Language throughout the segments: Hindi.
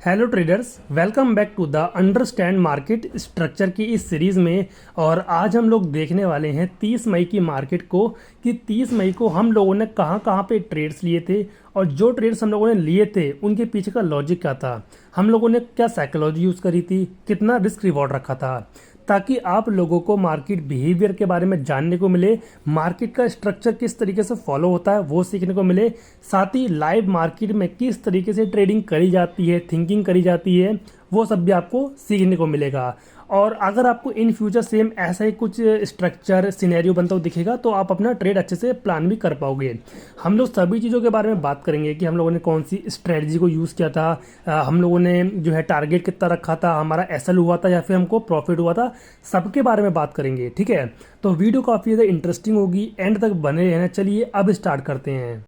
Hello traders, welcome back to the understand market structure की इस सीरीज़ में। और आज हम लोग देखने वाले हैं 30 मई की मार्केट को कि 30 मई को हम लोगों ने कहां कहां पे ट्रेड्स लिए थे और जो ट्रेड्स हम लोगों ने लिए थे उनके पीछे का लॉजिक क्या था, हम लोगों ने क्या साइकोलॉजी यूज़ करी थी, कितना रिस्क रिवॉर्ड रखा था, ताकि आप लोगों को मार्केट बिहेवियर के बारे में जानने को मिले, मार्केट का स्ट्रक्चर किस तरीके से फॉलो होता है वो सीखने को मिले, साथ ही लाइव मार्केट में किस तरीके से ट्रेडिंग करी जाती है, थिंकिंग करी जाती है, वो सब भी आपको सीखने को मिलेगा। और अगर आपको इन फ्यूचर सेम ऐसा ही कुछ स्ट्रक्चर सिनेरियो बनता हुआ दिखेगा तो आप अपना ट्रेड अच्छे से प्लान भी कर पाओगे। हम लोग सभी चीज़ों के बारे में बात करेंगे कि हम लोगों ने कौन सी स्ट्रेटजी को यूज़ किया था, हम लोगों ने जो है टारगेट कितना रखा था, हमारा एसएल हुआ था या फिर हमको प्रॉफिट हुआ था, सबके बारे में बात करेंगे। ठीक है, तो वीडियो काफ़ी ज़्यादा इंटरेस्टिंग होगी, एंड तक बने रहना। चलिए अब स्टार्ट करते हैं।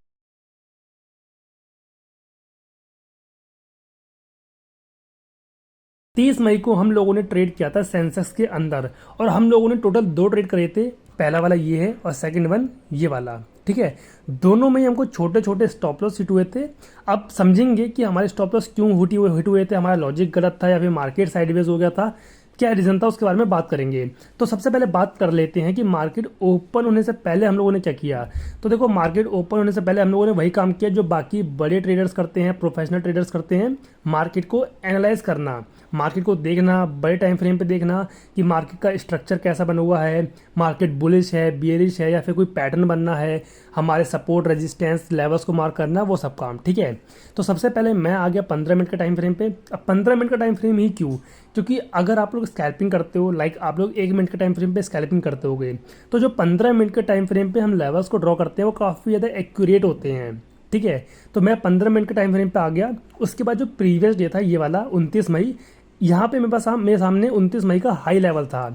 30 मई को हम लोगों ने ट्रेड किया था सेंसेक्स के अंदर, और हम लोगों ने टोटल दो ट्रेड करे थे। पहला वाला ये है और सेकंड वन ये वाला। ठीक है, दोनों में ही हमको छोटे छोटे स्टॉप लॉस हिट हुए थे। अब समझेंगे कि हमारे स्टॉप लॉस क्यों हिट हुए थे, हमारा लॉजिक गलत था या फिर मार्केट साइडवेज हो गया था, क्या रीज़न था, उसके बारे में बात करेंगे। तो सबसे पहले बात कर लेते हैं कि मार्केट ओपन होने से पहले हम लोगों ने क्या किया। तो देखो, मार्केट ओपन होने से पहले हम लोगों ने वही काम किया जो बाकी बड़े ट्रेडर्स करते हैं, प्रोफेशनल ट्रेडर्स करते हैं। मार्केट को एनालाइज करना, मार्केट को देखना, बड़े टाइम फ्रेम पे देखना कि मार्केट का स्ट्रक्चर कैसा बना हुआ है, मार्केट बुलिश है, बियरिश है, या फिर कोई पैटर्न बनना है, हमारे सपोर्ट रेजिस्टेंस लेवल्स को मार्क करना, वो सब काम। ठीक है, तो सबसे पहले मैं आ गया 15 मिनट का टाइम फ्रेम पे। अब 15 मिनट का टाइम फ्रेम ही क्यों? क्योंकि अगर आप लोग स्कैल्पिंग करते हो, लाइक आप लोग 1 मिनट के टाइम फ्रेम पे स्कैल्पिंग करते होगे, तो जो 15 मिनट के टाइम फ्रेम पे हम लेवल्स को ड्रॉ करते हैं वो काफ़ी ज़्यादा एक्यूरेट होते हैं। ठीक है, तो मैं 15 मिनट के टाइम फ्रेम पे आ गया। उसके बाद जो प्रीवियस डे था ये वाला 29 मई, यहाँ पे मेरे सामने 29 मई का हाई लेवल था।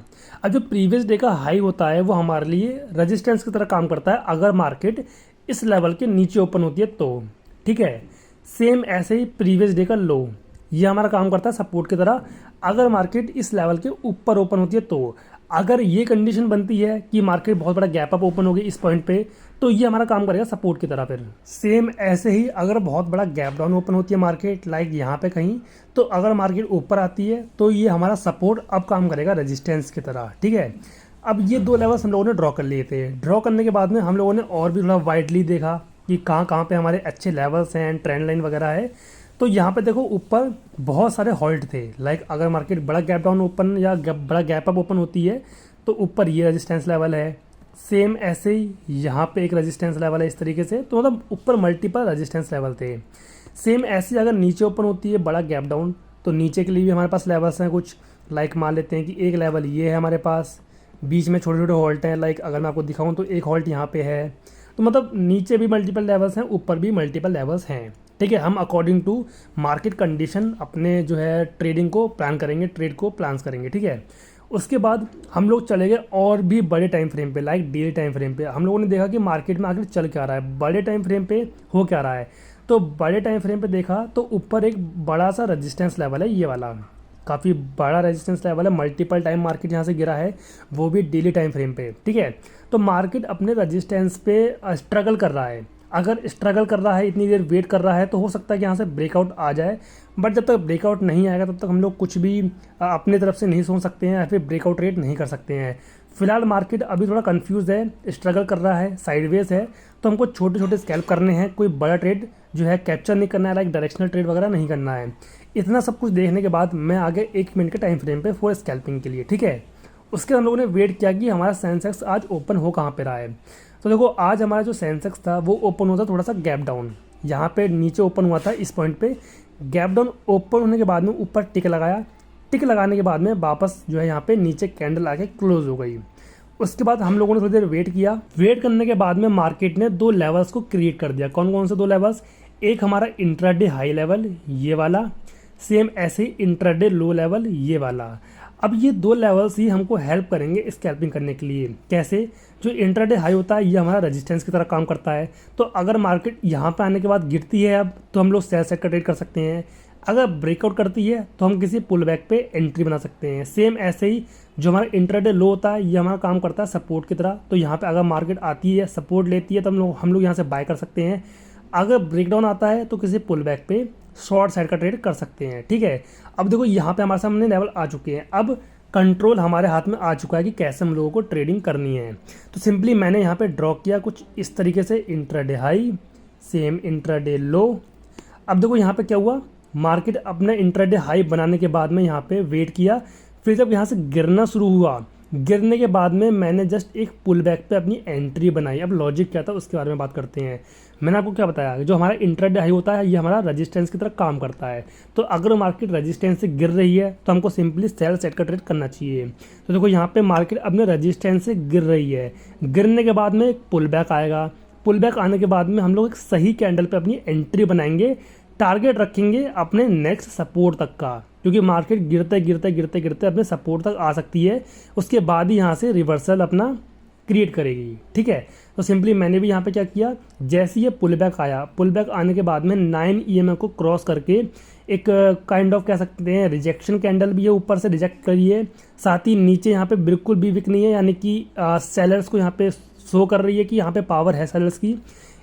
अब जो प्रीवियस डे का हाई होता है वो हमारे लिए रेजिस्टेंस की तरह काम करता है अगर मार्केट इस लेवल के नीचे ओपन होती है तो। ठीक है, सेम ऐसे ही प्रीवियस डे का लो ये हमारा काम करता है सपोर्ट की तरह अगर मार्केट इस लेवल के ऊपर ओपन होती है तो। अगर ये कंडीशन बनती है कि मार्केट बहुत बड़ा गैप अप ओपन होगी इस पॉइंट पे, तो ये हमारा काम करेगा सपोर्ट की तरह। फिर सेम ऐसे ही अगर बहुत बड़ा गैप डाउन ओपन होती है मार्केट, लाइक यहाँ पे कहीं, तो अगर मार्केट ऊपर आती है तो ये हमारा सपोर्ट अब काम करेगा रेजिस्टेंस की तरह। ठीक है, अब ये दो लेवल्स हम लोगों ने ड्रॉ कर लिए थे। ड्रॉ करने के बाद में हम लोगों ने और भी थोड़ा वाइडली देखा कि कहाँ कहाँ पे हमारे अच्छे लेवल्स हैं, ट्रेंड लाइन वगैरह है। तो यहाँ पे देखो ऊपर बहुत सारे हॉल्ट थे, लाइक अगर मार्केट बड़ा गैप डाउन ओपन या बड़ा गैप अप ओपन होती है तो ऊपर ये रेजिस्टेंस लेवल है। सेम ऐसे ही यहाँ पे एक रेजिस्टेंस लेवल है इस तरीके से, तो मतलब ऊपर मल्टीपल रेजिस्टेंस लेवल थे। सेम ऐसे ही अगर नीचे ओपन होती है बड़ा गैप डाउन, तो नीचे के लिए भी हमारे पास लेवल्स हैं कुछ, लाइक मान लेते हैं कि एक लेवल ये है हमारे पास, बीच में छोटे छोटे हॉल्ट हैं, लाइक अगर मैं आपको दिखाऊँ तो एक हॉल्ट यहाँ पे है। तो मतलब नीचे भी मल्टीपल लेवल्स हैं, ऊपर भी मल्टीपल लेवल्स हैं। ठीक है, हम अकॉर्डिंग टू मार्केट कंडीशन अपने जो है ट्रेडिंग को प्लान करेंगे, ट्रेड को प्लान्स करेंगे। ठीक है, उसके बाद हम लोग चले गए और भी बड़े टाइम फ्रेम पे, लाइक डेली टाइम फ्रेम पे। हम लोगों ने देखा कि मार्केट में आखिर चल क्या रहा है, बड़े टाइम फ्रेम पे हो क्या रहा है। तो बड़े टाइम फ्रेम पे देखा तो ऊपर एक बड़ा सा रेजिस्टेंस लेवल है, ये वाला काफ़ी बड़ा रेजिस्टेंस लेवल है, मल्टीपल टाइम मार्केट यहाँ से गिरा है, वो भी डेली टाइम फ्रेम पे। ठीक है, तो मार्केट अपने रेजिस्टेंस पे स्ट्रगल कर रहा है। अगर स्ट्रगल कर रहा है, इतनी देर वेट कर रहा है, तो हो सकता है कि यहाँ से ब्रेकआउट आ जाए। बट जब तक ब्रेकआउट नहीं आएगा तब तक हम लोग कुछ भी अपने तरफ से नहीं सोच सकते हैं या फिर ब्रेकआउट रेट नहीं कर सकते हैं। फिलहाल मार्केट अभी थोड़ा कंफ्यूज है, स्ट्रगल कर रहा है, साइडवेज है, तो हमको छोटे छोटे स्कैल्प करने हैं, कोई बड़ा ट्रेड जो है कैप्चर नहीं करना है, लाइक डायरेक्शनल ट्रेड वगैरह नहीं करना है। इतना सब कुछ देखने के बाद मैं आ गया 1 मिनट के टाइम फ्रेम पे फॉर स्कैल्पिंग के लिए। ठीक है, उसके हम लोगों ने वेट किया कि हमारा सेंसेक्स आज ओपन हो कहाँ पे रहा है। तो देखो, आज हमारा जो सेंसेक्स था वो ओपन हुआ था थोड़ा सा गैप डाउन, यहाँ पे नीचे ओपन हुआ था इस पॉइंट पे। गैप डाउन ओपन होने के बाद में ऊपर टिक लगाया, टिक लगाने के बाद में वापस जो है यहाँ पे नीचे कैंडल आके क्लोज हो गई। उसके बाद हम लोगों ने थोड़ी देर वेट किया। वेट करने के बाद में मार्केट ने दो लेवल्स को क्रिएट कर दिया। कौन कौन से दो लेवल्स? एक हमारा इंट्राडे हाई लेवल ये वाला, सेम ऐसे ही इंट्राडे लो लेवल ये वाला। अब ये दो लेवल्स ही हमको हेल्प करेंगे स्कैल्पिंग करने के लिए। कैसे? जो इंट्राडे हाई होता है ये हमारा रेजिस्टेंस की तरह काम करता है, तो अगर मार्केट यहाँ पे आने के बाद गिरती है अब, तो हम लोग सेल सेट का ट्रेड कर सकते हैं। अगर ब्रेकआउट करती है तो हम किसी पुल बैक पे एंट्री बना सकते हैं। सेम ऐसे ही जो हमारा इंट्राडे लो होता है ये हमारा काम करता है सपोर्ट की तरह, तो यहाँ पे अगर मार्केट आती है, सपोर्ट लेती है, तो हम लोग यहाँ से बाय कर सकते हैं। अगर ब्रेकडाउन आता है तो किसी पुल बैक पे शॉर्ट साइड का ट्रेड कर सकते हैं। ठीक है, अब देखो यहाँ पे हमारे सामने लेवल आ चुके हैं, अब कंट्रोल हमारे हाथ में आ चुका है कि कैसे हम लोगों को ट्रेडिंग करनी है। तो सिंपली मैंने यहाँ पे ड्रॉ किया कुछ इस तरीके से, इंट्राडे हाई सेम इंट्राडे लो। अब देखो यहाँ पे क्या हुआ, मार्केट अपने इंट्राडे हाई बनाने के बाद में यहाँ पे वेट किया, फिर जब यहाँ से गिरना शुरू हुआ, गिरने के बाद में मैंने जस्ट एक पुल बैक पे अपनी एंट्री बनाई। अब लॉजिक क्या था उसके बारे में बात करते हैं। मैंने आपको क्या बताया, जो हमारा इंट्राडे हाई होता है ये हमारा रेजिस्टेंस की तरह काम करता है। तो अगर मार्केट रेजिस्टेंस से गिर रही है तो हमको सिंपली सेल सेट का ट्रेड करना चाहिए। तो देखो यहाँ पे मार्केट अपने रेजिस्टेंस से गिर रही है, गिरने के बाद में एक पुल बैक आएगा, पुल बैक आने के बाद में हम लोग एक सही कैंडल पे अपनी एंट्री बनाएंगे, टारगेट रखेंगे अपने नेक्स्ट सपोर्ट तक का, क्योंकि मार्केट गिरते गिरते गिरते गिरते अपने सपोर्ट तक आ सकती है, उसके बाद ही यहाँ से रिवर्सल अपना क्रिएट करेगी। ठीक है, तो सिंपली मैंने भी यहाँ पे क्या किया, जैसे ये पुल बैक आया, पुल बैक आने के बाद में 9 EMA को क्रॉस करके एक काइंड ऑफ कह सकते हैं रिजेक्शन कैंडल भी है, ऊपर से रिजेक्ट करी है, साथ ही नीचे यहाँ पे बिल्कुल भी वीक नहीं है, यानी कि सेलर्स को यहाँ पे शो कर रही है कि यहाँ पे पावर है सेलर्स की।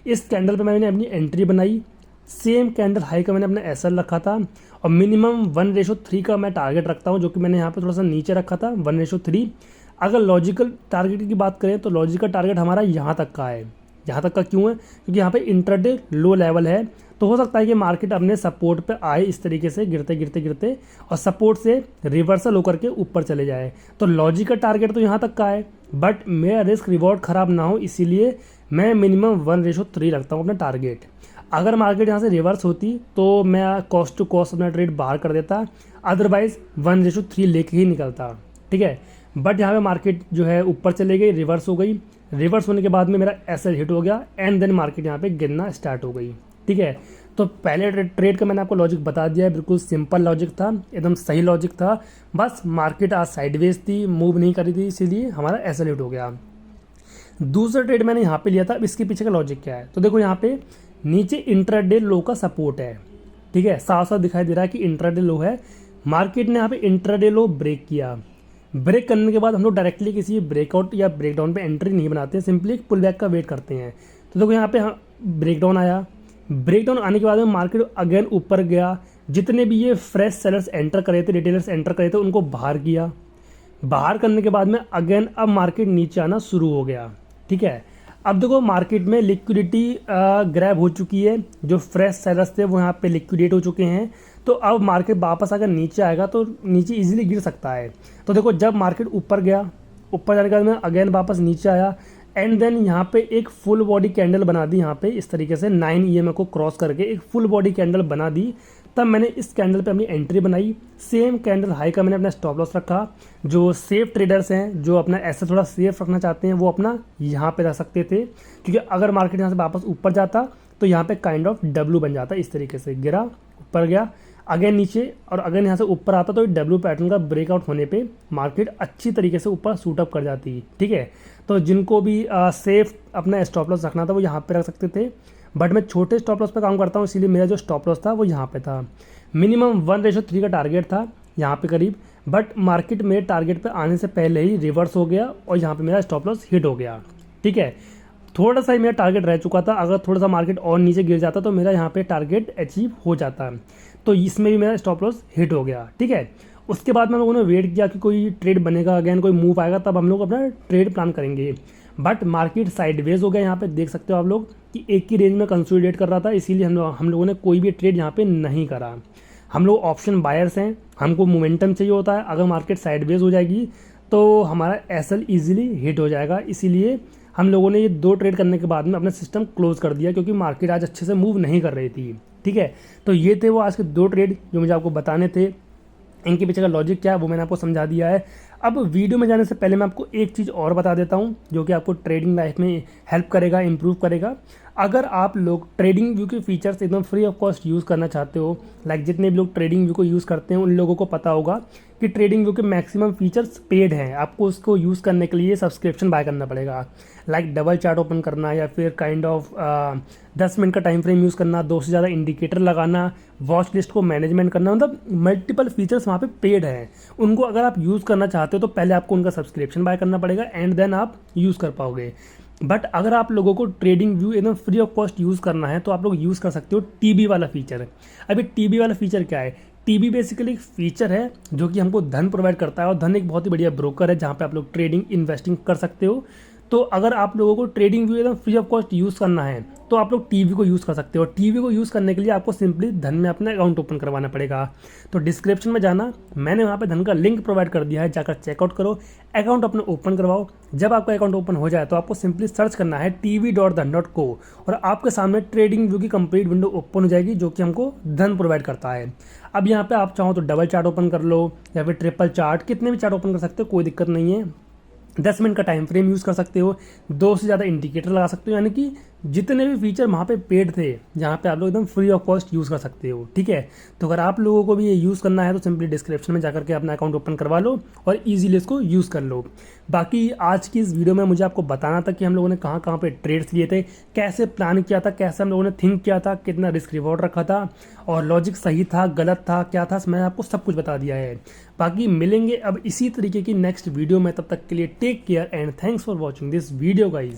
इस कैंडल पे मैंने अपनी एंट्री बनाई, सेम कैंडल हाई का मैंने अपना एसएल रखा था, और मिनिमम 1:3 का मैं टारगेट रखता हूँ, जो कि मैंने यहाँ पे थोड़ा सा नीचे रखा था 1:3। अगर लॉजिकल टारगेट की बात करें तो लॉजिकल टारगेट हमारा यहाँ तक का है। यहाँ तक का क्यों है, क्योंकि यहाँ पे इंट्राडे लो लेवल है, तो हो सकता है कि मार्केट अपने सपोर्ट पे आए इस तरीके से गिरते गिरते गिरते, और सपोर्ट से रिवर्सल होकर के ऊपर चले जाए। तो लॉजिकल टारगेट तो यहाँ तक का है, बट मेरा रिस्क रिवॉर्ड ख़राब ना हो इसीलिए मैं मिनिमम 1:3 रखता हूँ अपना टारगेट। अगर मार्केट यहाँ से रिवर्स होती तो मैं कॉस्ट टू कॉस्ट अपना ट्रेड बाहर कर देता, अदरवाइज 1:3 लेके ही निकलता। ठीक है, बट यहाँ पे मार्केट जो है ऊपर चले गई, रिवर्स हो गई, रिवर्स होने के बाद में मेरा एसएल हिट हो गया, एंड देन मार्केट यहाँ पे गिरना स्टार्ट हो गई। ठीक है, तो पहले ट्रेड का मैंने आपको लॉजिक बता दिया है, बिल्कुल सिंपल लॉजिक था, एकदम सही लॉजिक था, बस मार्केट आज साइडवेज थी, मूव नहीं करी थी, इसीलिए हमारा एसएल हिट हो गया। दूसरा ट्रेड मैंने यहाँ पे लिया था, अब इसके पीछे का लॉजिक क्या है, तो देखो यहाँ पे नीचे इंट्राडे लो का सपोर्ट है। ठीक है, साफ साफ दिखाई दे रहा है कि इंट्राडे लो है, मार्केट ने यहाँ पे इंट्राडे लो ब्रेक किया, ब्रेक करने के बाद हम लोग डायरेक्टली किसी ब्रेकआउट या ब्रेकडाउन पे एंट्री नहीं बनाते हैं, सिंपली एक पुल बैक का वेट करते हैं। तो देखो यहाँ पे ब्रेकडाउन आया, ब्रेकडाउन आने के बाद में मार्केट अगेन ऊपर गया, जितने भी ये फ्रेश सेलर्स एंटर करे थे, रिटेलर्स एंटर करे थे, उनको बाहर किया, बाहर करने के बाद में अगेन अब मार्केट नीचे आना शुरू हो गया। ठीक है, अब देखो मार्केट में लिक्विडिटी ग्रैब हो चुकी है, जो फ्रेश सेलर्स थे वो यहाँ पे लिक्विडेट हो चुके हैं, तो अब मार्केट वापस अगर नीचे आएगा तो नीचे इजीली गिर सकता है। तो देखो जब मार्केट ऊपर गया, ऊपर जाने के बाद में अगेन वापस नीचे आया, एंड देन यहाँ पे एक फुल बॉडी कैंडल बना दी, यहाँ पे इस तरीके से 9 EMA को क्रॉस करके एक फुल बॉडी कैंडल बना दी, तब मैंने इस कैंडल पे अपनी एंट्री बनाई, सेम कैंडल हाई का मैंने अपना स्टॉप लॉस रखा। जो सेफ ट्रेडर्स हैं, जो अपना ऐसे थोड़ा सेफ रखना चाहते हैं, वो अपना यहाँ पे रख सकते थे, क्योंकि अगर मार्केट यहाँ से वापस ऊपर जाता तो यहाँ पे काइंड ऑफ डब्ल्यू बन जाता, इस तरीके से गिरा, ऊपर गया, अगेन नीचे, और अगेन यहाँ से ऊपर आता तो डब्ल्यू पैटर्न का ब्रेकआउट होने पे मार्केट अच्छी तरीके से ऊपर शूट अप कर जाती। ठीक है, तो जिनको भी सेफ अपना स्टॉप लॉस रखना था वो यहाँ पे रख सकते थे, बट मैं छोटे स्टॉप लॉस पे काम करता हूँ, इसीलिए मेरा जो स्टॉप लॉस था वो यहाँ पे था। मिनिमम 1:3 का टारगेट था यहाँ पे करीब, बट मार्केट मेरे टारगेट पे आने से पहले ही रिवर्स हो गया और यहाँ पे मेरा स्टॉप लॉस हिट हो गया। ठीक है, थोड़ा सा ही मेरा टारगेट रह चुका था, अगर थोड़ा सा मार्केट और नीचे गिर जाता तो मेरा यहाँ पे टारगेट अचीव हो जाता, तो इसमें भी मेरा स्टॉप लॉस हिट हो गया। ठीक है, उसके बाद में लोगों ने वेट किया कि कोई ट्रेड बनेगा, अगेन कोई मूव आएगा, तब हम लोग अपना ट्रेड प्लान करेंगे, बट मार्केट साइडवेज हो गया। यहाँ पे देख सकते हो आप लोग कि एक ही रेंज में कंसोलिडेट कर रहा था, इसीलिए हम लोगों ने कोई भी ट्रेड यहाँ पे नहीं करा। हम लोग ऑप्शन बायर्स हैं, हमको मोमेंटम चाहिए होता है, अगर मार्केट साइडवेज हो जाएगी तो हमारा एसएल ईजिली हिट हो जाएगा, इसीलिए हम लोगों ने ये 2 ट्रेड करने के बाद में अपना सिस्टम क्लोज कर दिया, क्योंकि मार्केट आज अच्छे से मूव नहीं कर रही थी। ठीक है, तो ये थे वो आज के 2 ट्रेड जो मुझे आपको बताने थे, इनके पीछे का लॉजिक क्या है वो मैंने आपको समझा दिया है। अब वीडियो में जाने से पहले मैं आपको एक चीज़ और बता देता हूँ जो कि आपको ट्रेडिंग लाइफ में हेल्प करेगा, इम्प्रूव करेगा। अगर आप लोग ट्रेडिंग व्यू के फीचर्स एकदम फ्री ऑफ कॉस्ट यूज़ करना चाहते हो, लाइक जितने भी लोग ट्रेडिंग व्यू को यूज़ करते हैं उन लोगों को पता होगा कि ट्रेडिंग व्यू के मैक्सिमम फीचर्स पेड हैं, आपको उसको यूज़ करने के लिए सब्सक्रिप्शन बाय करना पड़ेगा, लाइक डबल चार्ट ओपन करना या फिर काइंड ऑफ 10 मिनट का टाइम फ्रेम यूज़ करना, 2 से ज़्यादा इंडिकेटर लगाना, वॉच लिस्ट को मैनेजमेंट करना, मतलब मल्टीपल फीचर्स वहाँ पे पेड हैं। उनको अगर आप यूज़ करना चाहते हो तो पहले आपको उनका सब्सक्रिप्शन बाय करना पड़ेगा, एंड देन आप यूज़ कर पाओगे। बट अगर आप लोगों को ट्रेडिंग व्यू एकदम फ्री ऑफ कॉस्ट यूज़ करना है तो आप लोग यूज़ कर सकते हो टीबी वाला फीचर। अभी टीबी वाला फीचर क्या है? टीबी बेसिकली एक फीचर है जो कि हमको धन प्रोवाइड करता है, और धन एक बहुत ही बढ़िया ब्रोकर है जहाँ पे आप लोग ट्रेडिंग इन्वेस्टिंग कर सकते हो। तो अगर आप लोगों को ट्रेडिंग व्यू एकदम फ्री ऑफ कॉस्ट यूज़ करना है तो आप लोग टीवी को यूज़ कर सकते हो। टीवी को यूज़ करने के लिए आपको सिंपली धन में अपना अकाउंट ओपन करवाना पड़ेगा। तो डिस्क्रिप्शन में जाना, मैंने वहाँ पे धन का लिंक प्रोवाइड कर दिया है, जाकर चेकआउट करो, अकाउंट अपना ओपन करवाओ। जब आपका अकाउंट ओपन हो जाए तो आपको सिंपली सर्च करना है tv.dhan.co और आपके सामने ट्रेडिंग व्यू की कंप्लीट विंडो ओपन हो जाएगी जो कि हमको धन प्रोवाइड करता है। अब यहाँ पे आप चाहो तो डबल चार्ट ओपन कर लो या फिर ट्रिपल चार्ट, कितने भी चार्ट ओपन कर सकते हो, कोई दिक्कत नहीं है। 10 मिनट का टाइम फ्रेम यूज़ कर सकते हो, 2 से ज़्यादा इंडिकेटर लगा सकते हो, यानी कि जितने भी फीचर वहाँ पे पेड थे जहाँ पे आप लोग एकदम फ्री ऑफ कॉस्ट यूज़ कर सकते हो। ठीक है, तो अगर आप लोगों को भी ये यूज़ करना है तो सिंपली डिस्क्रिप्शन में जाकर के अपना अकाउंट ओपन करवा लो और ईजिली इसको यूज़ कर लो। बाकी आज की इस वीडियो में मुझे आपको बताना था कि हम लोगों ने कहाँ कहाँ पे ट्रेड्स लिए थे, कैसे प्लान किया था, कैसे हम लोगों ने थिंक किया था, कितना रिस्क रिवॉर्ड रखा था और लॉजिक सही था गलत था क्या था, मैंने आपको सब कुछ बता दिया है। बाकी मिलेंगे अब इसी तरीके की नेक्स्ट वीडियो में, तब तक के लिए take care and thanks for watching this video guys.